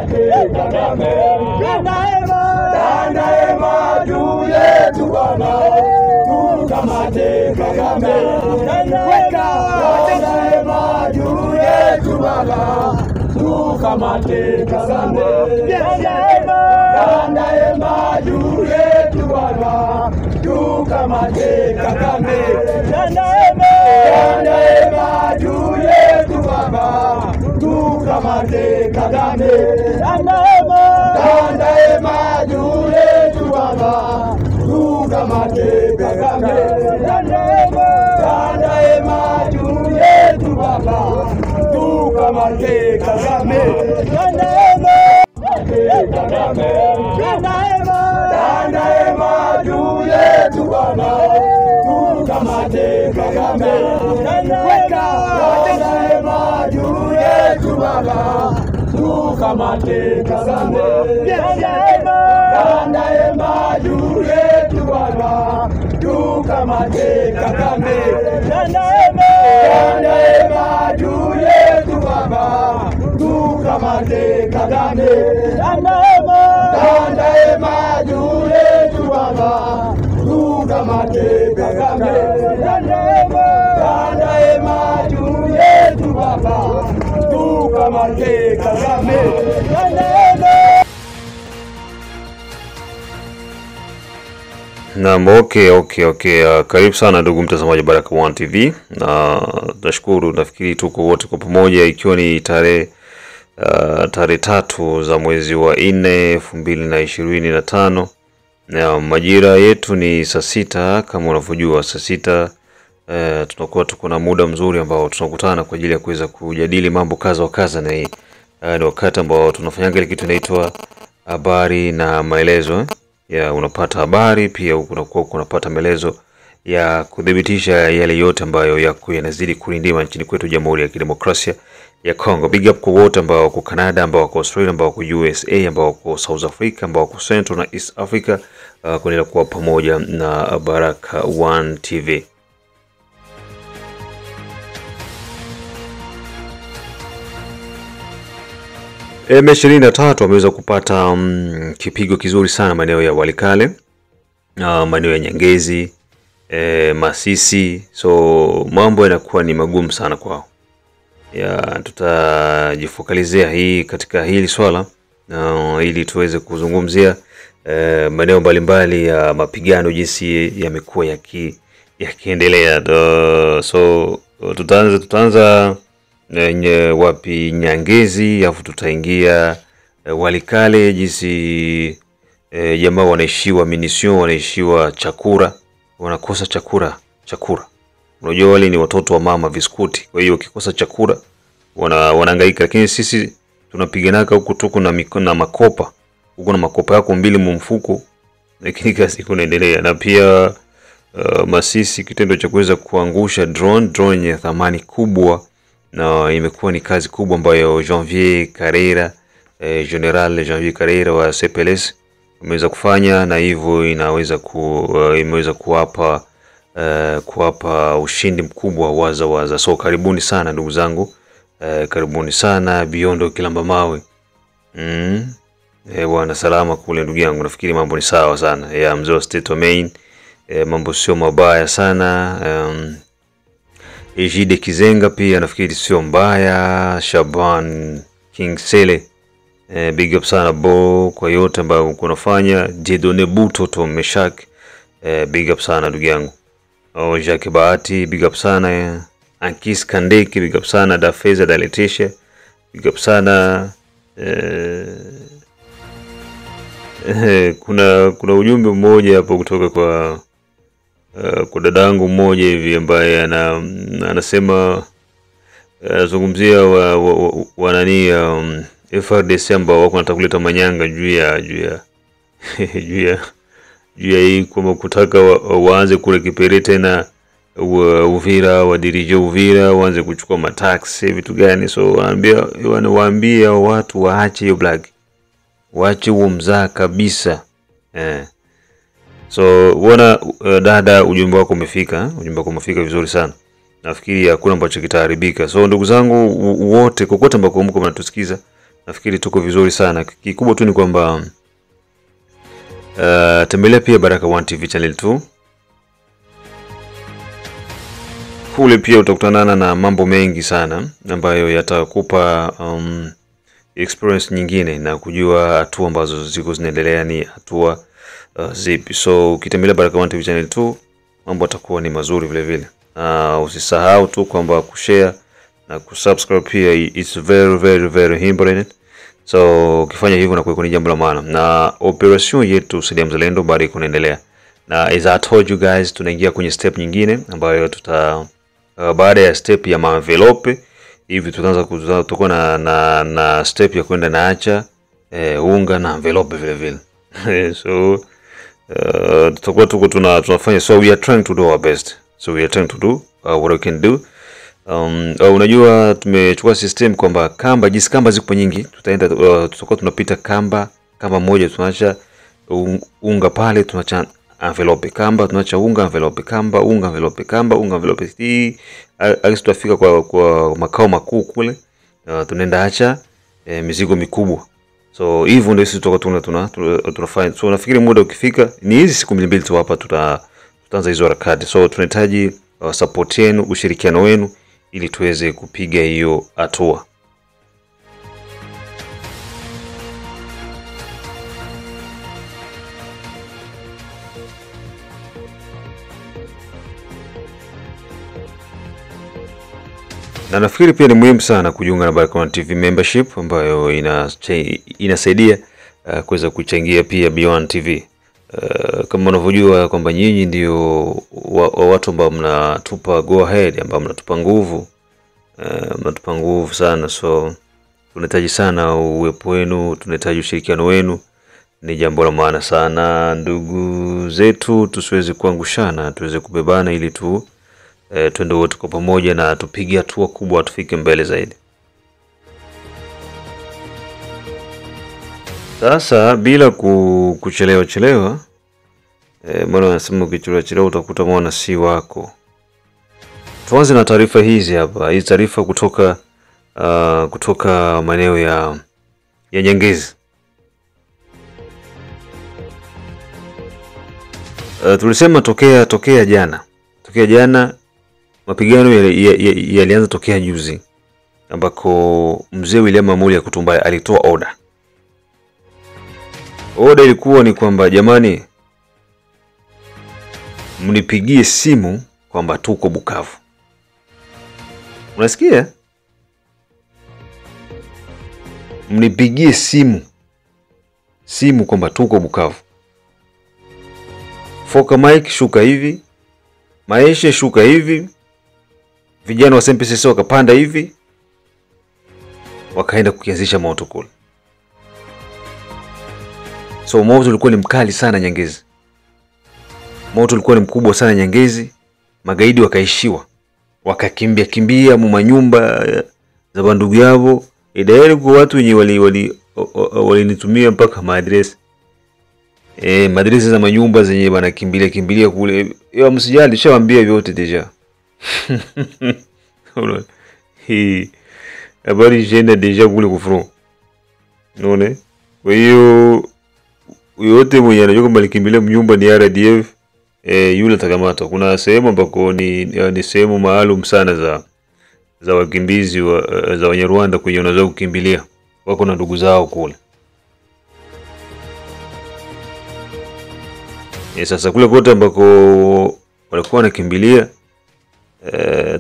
Kagame, Tandahema juu yetu Bwana, tukamate Kagame, Tandahema juu yetu Bwana, tukamate Kagame, Tandahema juu yetu Bwana, tukamate Kagame, Tandahema juu yetu Baba, tukamate Kagame, Tandahema juu yetu Baba, tukamate Kagame, Tandahema juu yetu Baba, tukamate Kagame, Kagame, Tandahema juu yetu Baba, tukamate Kagame, Tandahema juu yetu Baba, tukamate Kagame, Tandahema juu yetu Baba, tukamate Kagame, Tandahema juu yetu Baba, tukamate Kagame, Tandahema juu yetu Baba, tukamate Kagame, Tandahema juu yetu Baba, tukamate Kagame. Naam, okay. Karibu sana ndugu mtazamaji Baraka1 TV. Nashukuru, nafikiri tuko wote kwa pamoja ikiwa ni tarehe 3 za mwezi wa 4 2025. Na majira yetu ni saa 6 kama unavyojua saa 6 tunakuwa tuko na muda mzuri ambao tunakutana kwa ajili ya kuweza kujadili mambo kaza wa kaza, na hii ni wakati ambao tunafanya kile kitu inaitwa habari na maelezo. Unapata habari pia unakuwa unapata maelezo ya kudhibitisha yale yote ambayo yako yanazidi kulindima nchini kwetu Jamhuri ya Kidemokrasia ya Kongo. Big up kwa wote ambao wako Canada, ambao wako Australia, ambao wako USA, ambao wako South Africa, ambao wako Central na East Africa, kuendelea kuwa pamoja na Baraka1 TV. M23 wameweza kupata kipigo kizuri sana maeneo ya Walikale, maeneo ya Nyangezi, Masisi. So mambo yanakuwa ni magumu sana kwao. Tutajifokalizea hii katika hili swala ili tuweze kuzungumzia maeneo mbalimbali ya mapigano jinsi yamekuwa yakiendelea. So tutaanza wapi? Nyangezi, afu tutaingia Walikale, jinsi jamaa wanaishiwa munition, wanaishiwa chakula, wanakosa chakula. Unajua wale ni watoto wa mama biskuti, kwa hiyo ukikosa chakula wanahangaika. Lakini sisi tunapiganaka huko tuko na makopa, huko na makopa yako mbili mumfuko, lakini kazi kunaendelea. Na pia Masisi, kitendo cha kuweza kuangusha drone yenye thamani kubwa, na imekuwa ni kazi kubwa ambayo Janvier Carrera, General Janvier Carrera wa CPLS ameweza kufanya, na hivyo imeweza kuwapa ushindi mkubwa waza. So karibuni sana ndugu zangu, karibuni sana Biondo Kilamba Mawe. Bwana salama kule ndugu yangu, nafikiri mambo ni sawa sana. Ya mzee State Main, mambo sio mabaya sana. Ejide Kizenga pia nafikiri sio mbaya. Shaban King Sele, big up sana bo kwa yote ambayo unafanya. Jedone Butoto Meshak, big up sana ndugu yangu. Jacques Bahati, big up sana. Ankis Kandeki, big up sana. Dafeza Daletisha, big up sana. Kuna ujumbe mmoja hapo kutoka kwa dadangu mmoja hivi ambaye anasema anazungumzia wanani FRDC ambao wako wanataka kuleta manyanga juu ya hii kwamba kutaka waanze kurekipere tena Uvira, wadirije Uvira, waanze kuchukua mataxi vitu gani. So wanawaambia watu waache hiyo black, waache huo mzaa kabisa. So wana dada, ujumbe wako umefika, vizuri sana. Nafikiri hakuna ambacho kitaharibika. So ndugu zangu wote kokote ambako mko mnatusikiza, nafikiri tuko vizuri sana. Kikubwa tu ni kwamba tembelea pia Baraka One TV channel 2. Kule pia utakutana na mambo mengi sana ambayo yatakupa experience nyingine na kujua hatua ambazo ziko zinaendelea ni hatua zipi. So ukitembelea Baraka One TV channel 2 mambo yatakuwa ni mazuri vile vile. Usisahau tu kwamba kushare na kusubscribe pia, it's very important. So ukifanya hivyo na kwa ni jambo la maana, na operation yetu Saidia Mzalendo bado inaendelea. Na as I told you guys, tunaingia kwenye step nyingine ambayo baada ya step ya envelope hivi tutakuwa na step ya kwenda na acha unga na envelope vile vile. So tutakuwa tunafanya, so we are trying to do our best. So we are trying to do what we can do. Unajua tumechukua system kwamba kamba, jinsi kamba ziko nyingi, tutakuwa tunapita kamba moja tunaacha unga pale, tunaacha envelope kamba, tunaacha unga envelope kamba, unga envelope kamba, unga envelope. Hii tutafika kwa makao makuu kule, tunaenda acha mizigo mikubwa. So hivyo ndio sisi tutakuwa tunafanya. So nafikiri muda ukifika, ni hizi siku mbili tu hapa tutaanza hizo harakati. So tunahitaji support yenu, ushirikiano wenu ili tuweze kupiga hiyo hatua. Na nafikiri pia ni muhimu sana kujiunga na Baraka One TV membership ambayo inasaidia kuweza kuchangia pia Beyond TV. Kama unavyojua kwamba nyinyi ndio watu ambao mnatupa go ahead, ambao mnatupa nguvu sana. So tunahitaji sana uwepo wenu, tunahitaji ushirikiano wenu. Ni jambo la maana sana ndugu zetu, tusiweze kuangushana, tuweze kubebana ili twende wote kwa pamoja na tupige hatua kubwa, tufike mbele zaidi. Sasa bila kuchelewa, maana nasema ukichelewa utakuta mwana si wako. Tuanze na taarifa hizi hapa. Hizi taarifa kutoka maeneo ya Nyangezi. Tulisema tokea jana mapigano yalianza tokea juzi, ambako mzee William Amuri Kutumbai alitoa order. Order ilikuwa ni kwamba jamani, mnipigie simu kwamba tuko Bukavu. Unasikia? Mnipigie simu kwamba tuko Bukavu. Foka Mike shuka hivi, Maeshe shuka hivi, vijana wa SMPCC wakapanda hivi, wakaenda kukianzisha moto kule. So moto ulikuwa ni mkali sana Nyangezi. Moto ulikuwa ni mkubwa sana Nyangezi. Magaidi wakaishiwa, wakakimbia mu manyumba za bandugu yao. Idayari kwa watu wenye walinitumia mpaka maadresi. Maadresi za manyumba zenye wanakimbilia kule. Msijali, nishawaambia vyote deja. Hii habari jenda deja kule kufro. Unaona? Kwa hiyo yote mwenye anajua kwamba alikimbilia mnyumba ni RDF, yule atakamata. Kuna sehemu ambako ni sehemu maalum sana za wakimbizi za Wanyarwanda kwenye wanaweza kukimbilia. Wako na ndugu zao kule. Sasa kule kote ambako walikuwa wanakimbilia,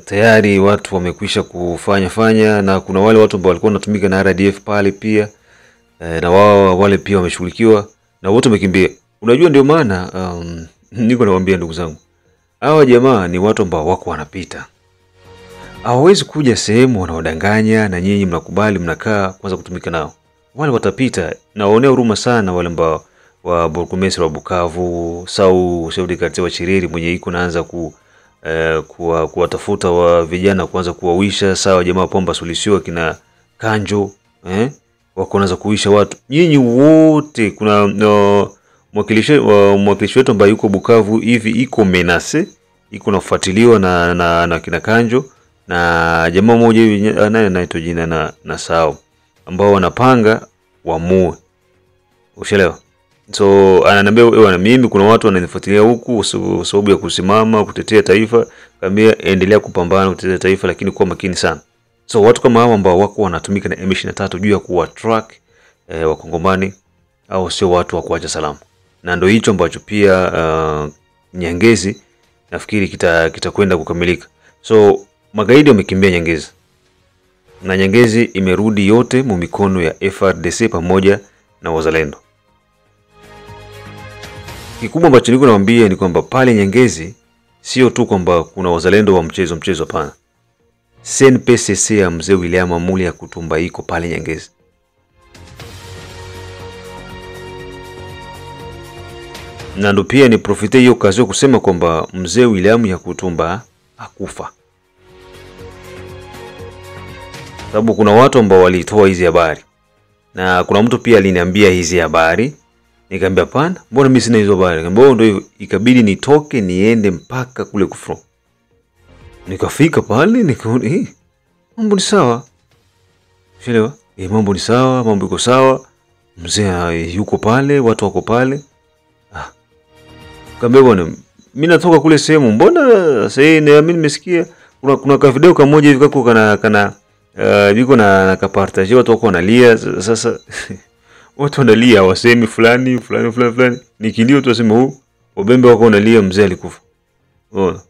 tayari watu wamekwisha kufanya, na kuna wale watu ambao walikuwa wanatumika na RDF pale pia, na wale pia wameshughulikiwa na wote wamekimbia. Unajua ndio maana niko nawaambia ndugu zangu, hawa jamaa ni watu ambao wako wanapita. Hawawezi kuja sehemu wanaodanganya na nyinyi mnakubali mnakaa kwanza kutumika nao. Wale watapita, na waonea huruma sana wale ambao wa burgomestre wa Bukavu, sau chef de quartier wa Chiriri mwenye iko naanza kuwatafuta wa vijana kuanza kuwawisha. Sawa jamaa pomba solution kina Kanjo, wako naanza kuwisha watu. Nyinyi wote kuna mwakilishi wetu ambaye yuko Bukavu hivi iko menace, iko nafuatiliwa na kina Kanjo na jamaa mmoja hivi anaitwa jina na sawa. ambao wanapanga waamue. Ushelewa? So ananiambia wewe, mimi kuna watu wananifuatilia huku sababu ya kusimama kutetea taifa. Kaambia endelea kupambana kutetea taifa, lakini kuwa makini sana. So watu kama hao ambao wako wanatumika na M23 juu ya kuwa track wakongomani, au sio watu wa kuacha salama. Na ndio hicho ambacho pia Nyangezi nafikiri kitakwenda kukamilika. So magaidi wamekimbia Nyangezi, na Nyangezi imerudi yote mu mikono ya FRDC pamoja na wazalendo. Kikubwa ambacho niko naambia ni kwamba pale Nyangezi sio tu kwamba kuna wazalendo wa mchezo hapana. CNPSC ya mzee William Amuli ya Kutumba iko pale Nyangezi. Na ndo pia ni profite hiyo kazi kusema kwamba mzee William ya Kutumba akufa. Sababu kuna watu ambao walitoa hizi habari. Na kuna mtu pia aliniambia hizi habari. Nikamwambia hapana, mbona mimi sina hizo habari? Nikamwambia ndio ikabidi nitoke niende mpaka kule Kufro. Nikafika pale nikaona mambo ni sawa. Unaelewa? Mambo ni sawa, mambo iko sawa. Mzee yuko pale, watu wako pale. Nikamwambia bwana, mimi natoka kule sehemu, mbona sasa mimi nimesikia kuna ka video kamoja hivi kako kana biko na kapartage watu wako wanalia. Sasa watu wanalia wasemi fulani nikilio tu wasema huu wabembe wako wanalia mzee alikufa.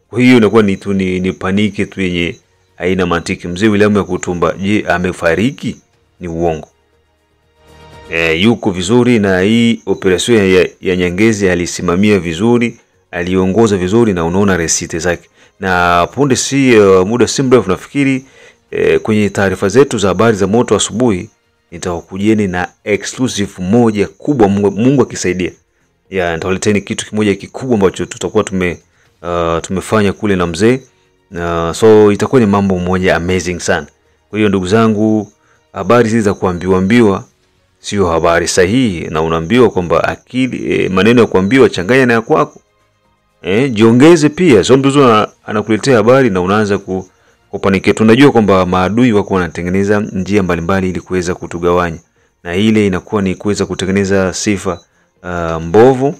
Kwa hiyo inakuwa ni paniki tu yenye haina mantiki. Mzee William ya Kutumba je, amefariki? Ni uongo. Yuko vizuri, na hii operation ya Nyangezi alisimamia vizuri, aliongoza vizuri, na unaona resite zake. Na punde si muda si mrefu nafikiri kwenye taarifa zetu za habari za moto asubuhi nitawakujieni na exclusive moja kubwa, Mungu akisaidia. Nitawaleteni kitu kimoja kikubwa ambacho tutakuwa tumefanya kule na mzee. So itakuwa ni mambo moja amazing sana. Kwa hiyo ndugu zangu, habari hizi za kuambiwa sio habari sahihi, na unaambiwa kwamba akili maneno ya kuambiwa changanya na ya kwako. Jiongeze pia. Sio mtu anakuletea habari na unaanza kupaniki. Tunajua kwamba maadui wako wanatengeneza njia mbalimbali ili kuweza kutugawanya, na ile inakuwa ni kuweza kutengeneza sifa mbovu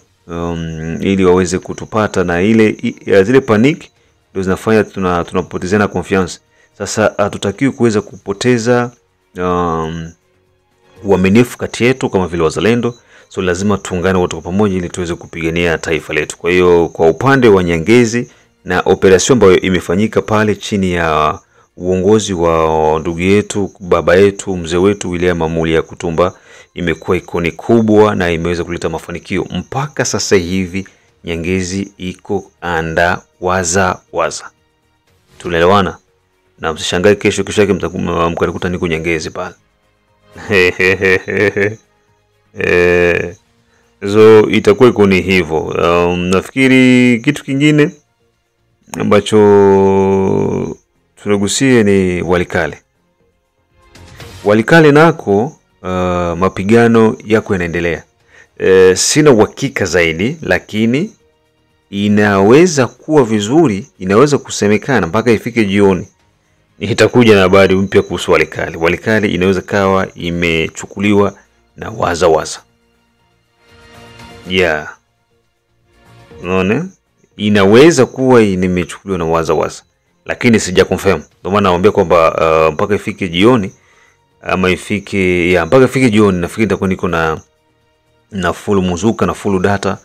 ili waweze kutupata, na ile zile panic ndio zinafanya tunapotezana confiance. Sasa hatutakiwi kuweza kupoteza uaminifu kati yetu kama vile wazalendo. So lazima tuungane wote kwa pamoja ili tuweze kupigania taifa letu. Kwa hiyo kwa upande wa Nyangezi na operation ambayo imefanyika pale chini ya uongozi wa ndugu yetu, baba yetu, mzee wetu William Amuli ya Kutumba, imekuwa ikoni kubwa na imeweza kuleta mafanikio. Mpaka sasa hivi Nyangezi iko anda waza. Tunaelewana? Na msishangae kesho yake mkanikuta niko Nyangezi pale. So itakuwa ikoni hivyo. Nafikiri kitu kingine ambacho tunagusia ni Walikale. Walikale nako mapigano yako yanaendelea. Sina uhakika zaidi, lakini inaweza kuwa vizuri, inaweza kusemekana mpaka ifike jioni itakuja na habari mpya kuhusu Walikale. Walikale inaweza kawa imechukuliwa na waza. Unaona? Inaweza kuwa imechukuliwa na waza. Lakini sija confirm. Ndio maana naomba kwamba mpaka ifike jioni ama mpaka ifike jioni nafikiri nitakuwa niko na full muzuka na full data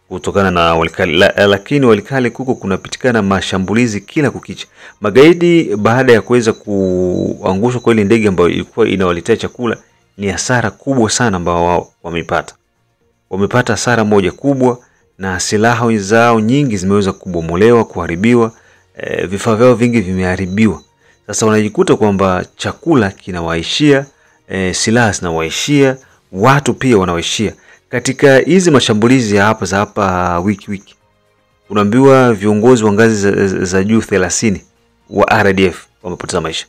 kutokana na Walikale. Lakini Walikale kuko kunapitikana mashambulizi kila kukicha. Magaidi baada ya kuweza kuangushwa kwa ile ndege ambayo ilikuwa inawaletea chakula, ni hasara kubwa sana ambao wao wamepata. Wamepata hasara moja kubwa, na silaha zao nyingi zimeweza kubomolewa, kuharibiwa, vifaa vyao vingi vimeharibiwa. Sasa wanajikuta kwamba chakula kinawaishia, silaha zinawaishia, watu pia wanawaishia. Katika hizi mashambulizi ya hapa wiki unaambiwa viongozi wa ngazi za juu 30 wa RDF wamepoteza maisha.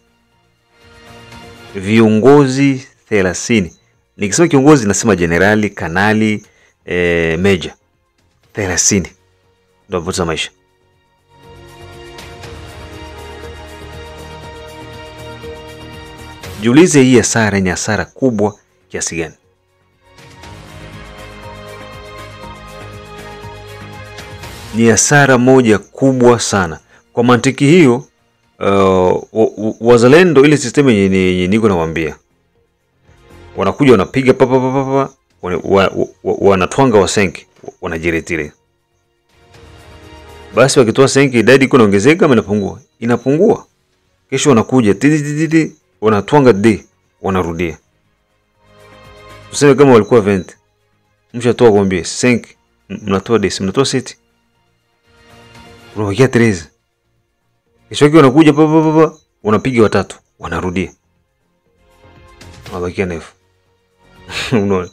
Viongozi 30. Nikisema kiongozi nasema generali, kanali, major. 30 ndio wamepoteza maisha. Jiulize hii hasara ni hasara kubwa kiasi gani? Ni hasara moja kubwa sana. Kwa mantiki hiyo, wazalendo ile system yenye niko nawaambia, wanakuja wanapiga papa wanatwanga wasenki, wanajiretire. Basi wakitoa senki idadi iko inaongezeka ama inapungua? Inapungua. Kesho wanakuja wanatwanga d, wanarudia. Tuseme kama walikuwa 20, mshatoa kwambie senki, mnatoa d, mnatoa seti, unawakia 13. Kesho wake wanakuja papa wanapiga watatu, wanarudia, wanabakia nefu. Unaona,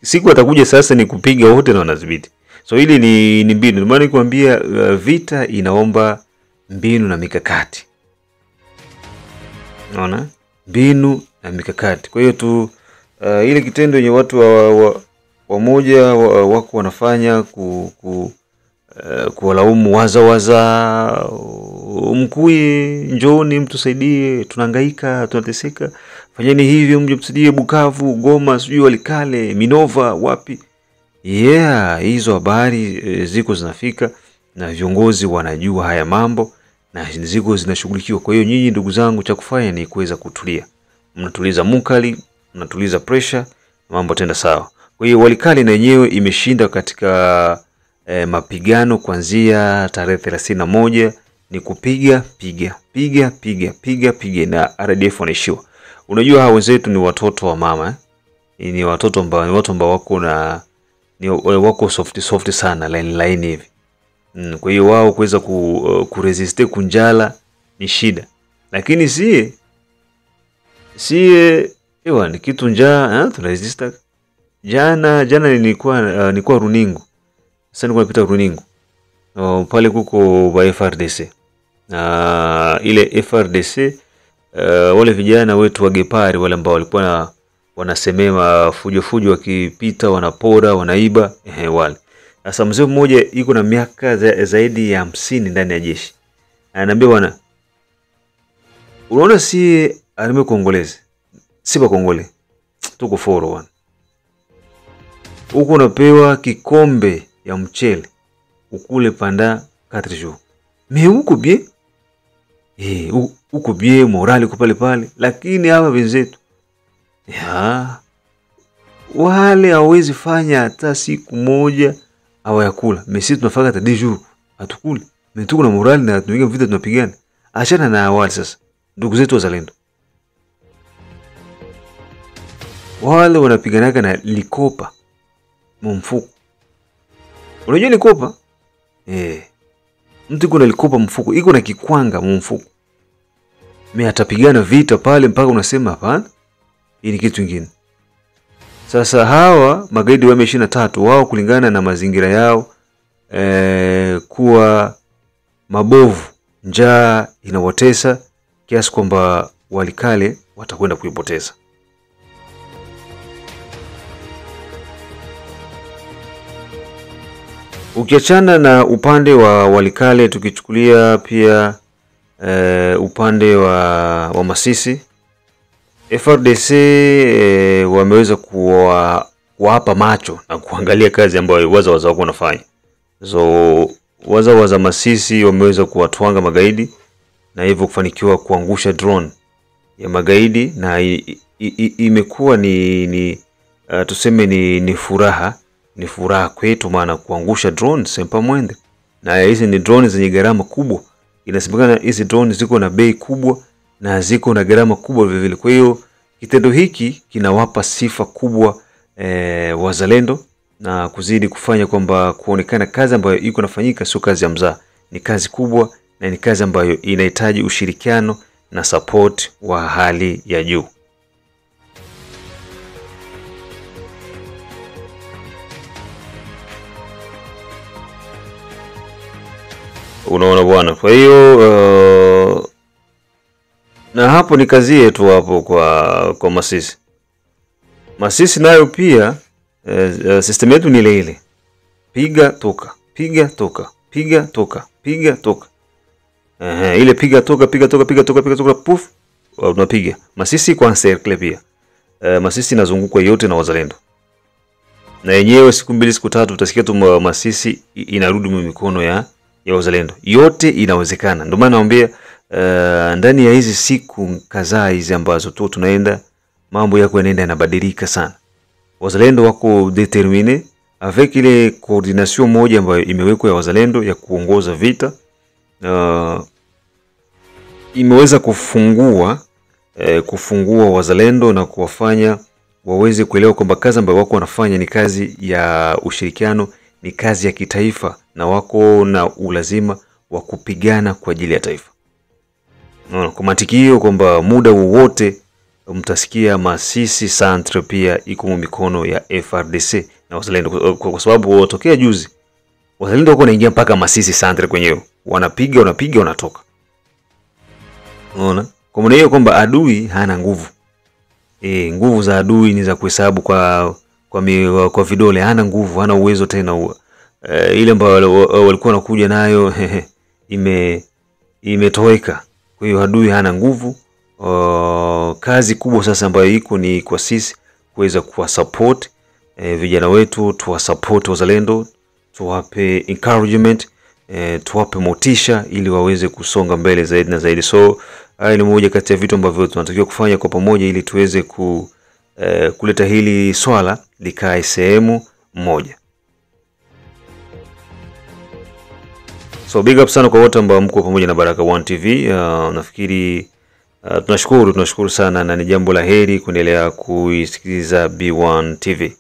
siku atakuja sasa ni kupiga wote na wanadhibiti. So hili ni mbinu. Maana nikwambia vita inaomba mbinu na mikakati. Unaona? Mbinu na mikakati. Kwa hiyo tu ile kitendo yenye watu wamoja wako wanafanya kuwalaumu waza mkui, njoni mtusaidie, tunahangaika, tunateseka, fanyeni hivyo mje mtusaidie Bukavu, Goma, sijui Walikale, Minova, wapi. Hizo habari ziko zinafika na viongozi wanajua haya mambo na ziko zinashughulikiwa. Kwa hiyo nyinyi ndugu zangu, cha kufanya ni kuweza kutulia. Mnatuliza mukali, mnatuliza pressure, mambo tenda sawa. Kwa hiyo Walikale na yenyewe imeshinda katika mapigano kuanzia tarehe 31, ni kupiga piga na RDF wanaishiwa. Unajua hao wenzetu ni watoto wa mama, ni watoto ambao wako na wako soft sana, line hivi. Kwa hiyo wao kuweza kuresiste kunjala ni shida. Lakini sie ni kitu njaa, tunaresista. Jana nilikuwa Runingu. Sasa nilikuwa napita Runingu. Pale kuko ba FRDC. Ile FRDC wale vijana wetu wa Gepari, wale ambao walikuwa wanasemema fujo wakipita, wanapora, wanaiba, wale. Sasa mzee mmoja yuko na miaka zaidi ya 50 ndani ya jeshi. Ananiambia, bwana, unaona si arme Kongolezi, si ba Kongole, tuko foro bwana. Huko unapewa kikombe ya mchele ukule panda 4 jours. Mais huko bien? Huko bien, morali kwa pale, lakini hawa wenzetu wale hawezi fanya hata siku moja hawayakula. Sisi tunafanya hata 10 jours atukule. Mimi tuko na morali na tunapiga vita, tunapigana. Achana na awali sasa. Ndugu zetu wazalendo, wale wanapiganaga na likopa mfuko. Unajua likopa? Mtu kuna likopa mfuko, iko na kikwanga mfuko. Mimi atapigana vita pale mpaka unasema hapana, hii ni kitu kingine. Sasa hawa magaidi wa M23 wao kulingana na mazingira yao kuwa mabovu, njaa inawatesa kiasi kwamba Walikale watakwenda kuipoteza. Ukiachana na upande wa Walikale, tukichukulia pia upande wa Masisi, FRDC wameweza kuwapa macho na kuangalia kazi ambayo waza wako wanafanya. So waza Masisi wameweza kuwatwanga magaidi na hivyo kufanikiwa kuangusha drone ya magaidi, na imekuwa tuseme ni furaha kwetu, maana kuangusha drone sempa mwende. Na hizi ni drone zenye gharama kubwa. Inasemekana hizi drone ziko na bei kubwa na ziko na gharama kubwa vile vile. Kwa hiyo kitendo hiki kinawapa sifa kubwa wazalendo na kuzidi kufanya kwamba kuonekana kazi ambayo iko nafanyika sio kazi ya mzaa, ni kazi kubwa na ni kazi ambayo inahitaji ushirikiano na support wa hali ya juu. Unaona bwana. Kwa hiyo na hapo ni kazi yetu hapo kwa Masisi. Masisi nayo pia system yetu ni ile. Piga toka. Ile piga toka puf. tunapiga. Masisi kwa Cercle pia. Masisi inazungukwa yote na wazalendo. Na yenyewe siku 2 siku 3 utasikia tu Masisi inarudi mikono ya wazalendo. Yote inawezekana. Ndio maana naambia ndani ya hizi siku kadhaa hizi ambazo tu tunaenda, mambo yako yanaenda yanabadilika sana. Wazalendo wako determine avec ile coordination moja ambayo imewekwa ya wazalendo ya kuongoza vita. Imeweza kufungua wazalendo na kuwafanya waweze kuelewa kwamba kazi ambayo wako wanafanya ni kazi ya ushirikiano, ni kazi ya kitaifa, na wako na ulazima wa kupigana kwa ajili ya taifa. Kwa matikio kwamba muda wowote mtasikia Masisi Centre pia iko mikono ya FRDC na wazalendo, kwa sababu watokea juzi wazalendo wako wanaingia mpaka Masisi Centre kwenyewe, wanapiga wanatoka. Unaona? Kwa maana hiyo kwamba adui hana nguvu. Nguvu za adui ni za kuhesabu kwa vidole, hana nguvu, hana uwezo tena. Ile ambayo walikuwa wanakuja nayo imetoweka. Kwa hiyo adui hana nguvu. Kazi kubwa sasa ambayo iko ni kwa sisi kuweza kuwa support vijana wetu, tuwa support wazalendo, tuwape encouragement, tuwape motisha ili waweze kusonga mbele zaidi na zaidi. So haya ni moja kati ya vitu ambavyo tunatakiwa kufanya kwa pamoja ili tuweze kuleta hili swala likae sehemu moja. So big up sana kwa wote ambao mko pamoja na Baraka1 TV. Nafikiri tunashukuru sana, na ni jambo la heri kuendelea kuisikiliza B1 TV.